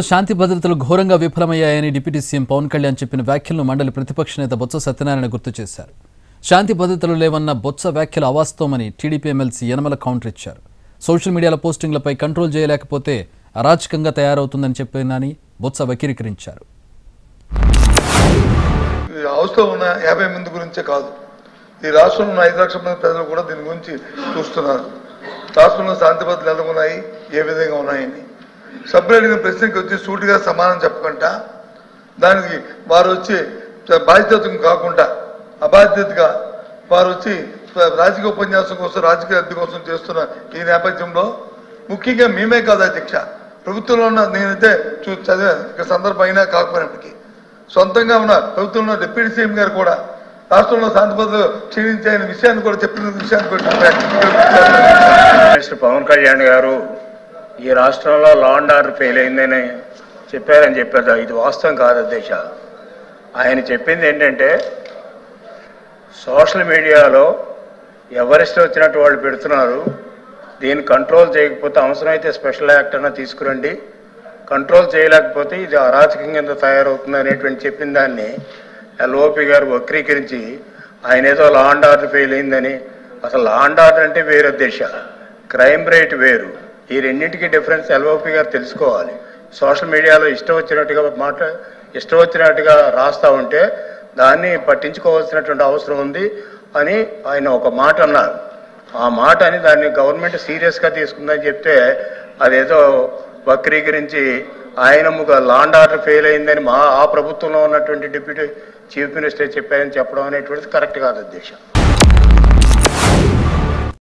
శాంతి భద్రతలు ఘోరంగా విఫలమయ్యాయని deputy CM Pawan Kalyan చెప్పిన వ్యాఖ్యలను మండలి ప్రతిపక్ష నేత బొత్స సత్యనారాయణ గుర్తు చేశారు. శాంతి భద్రతలు లేవన్న బొత్స వ్యాఖ్యలు అవాస్తవమని టీడీపీ ఎమ్మెల్సీ యనమల కౌంటర్ ఇచ్చారు. సోషల్ మీడియాలో పోస్టింగ్లపై కంట్రోల్ చేయలేకపోతే అరాచకంగా తయారవుతుందని చెప్పినని బొత్స వక్రీకరించారు. అవసరం ఉన్న 50 మంది గురించే కాదు, ఈ రాష్ట్రంలో ఉన్న 5 లక్షల మంది ప్రజలు కూడా దీని గురించి చూస్తున్నారు. రాష్ట్రంలో శాంతి భద్రతలు ఎలా ఉన్నాయి, ఏ విధంగా ఉన్నాయని సభ్యులు అడిగిన ప్రశ్నకి వచ్చి సూటిగా సమాధానం చెప్పకుండా దానికి వారు వచ్చి బాధ్యత కాకుండా అబాధ్యతగా వారు వచ్చి రాజకీయ ఉపన్యాసం కోసం రాజకీయ అద్దె కోసం చేస్తున్న ఈ నేపథ్యంలో ముఖ్యంగా మేమే కాదు అధ్యక్ష, ప్రభుత్వంలో ఉన్న నేనైతే చదివే సందర్భం అయినా కాకపోయినప్పటికీ సొంతంగా ఉన్న ప్రభుత్వంలో డిప్యూటీ సీఎం గారు కూడా రాష్ట్రంలో శాంతి భద్రతలు క్షీణించే విషయాన్ని కూడా చెప్పిన విషయాన్ని పవన్ కళ్యాణ్ గారు ఈ రాష్ట్రంలో లా అండ్ ఆర్డర్ ఫెయిల్ అయిందని చెప్పారు. ఇది వాస్తవం కాదు అధ్యక్ష. ఆయన చెప్పింది ఏంటంటే సోషల్ మీడియాలో ఎవరిష్టం వచ్చినట్టు వాళ్ళు పెడుతున్నారు, దీన్ని కంట్రోల్ చేయకపోతే అవసరమైతే స్పెషల్ యాక్ట్ అన్నా తీసుకురండి, కంట్రోల్ చేయలేకపోతే ఇది అరాచకం కింద తయారవుతుంది అనేటువంటి చెప్పిన దాన్ని ఎల్ఓపి గారు వక్రీకరించి ఆయన ఏదో లా అండ్ ఆర్డర్ ఫెయిల్ అయిందని. అసలు లా అండ్ ఆర్డర్ అంటే వేరు అధ్యక్ష, క్రైమ్ రేట్ వేరు. ఈ రెండింటికి డిఫరెన్స్ ఎల్ఓపి గారు తెలుసుకోవాలి. సోషల్ మీడియాలో ఇష్టం వచ్చినట్టుగా రాస్తూ ఉంటే దాన్ని పట్టించుకోవాల్సినటువంటి అవసరం ఉంది అని ఆయన ఒక మాట అన్నారు. ఆ మాట అని దాన్ని గవర్నమెంట్ సీరియస్గా తీసుకుందని చెప్తే అదేదో వక్రీకరించి ఆయన లా అండ్ ఆర్డర్ ఫెయిల్ అయిందని ఆ ప్రభుత్వంలో ఉన్నటువంటి డిప్యూటీ చీఫ్ మినిస్టర్ చెప్పారని చెప్పడం అనేటువంటిది కరెక్ట్ కాదు అధ్యక్ష.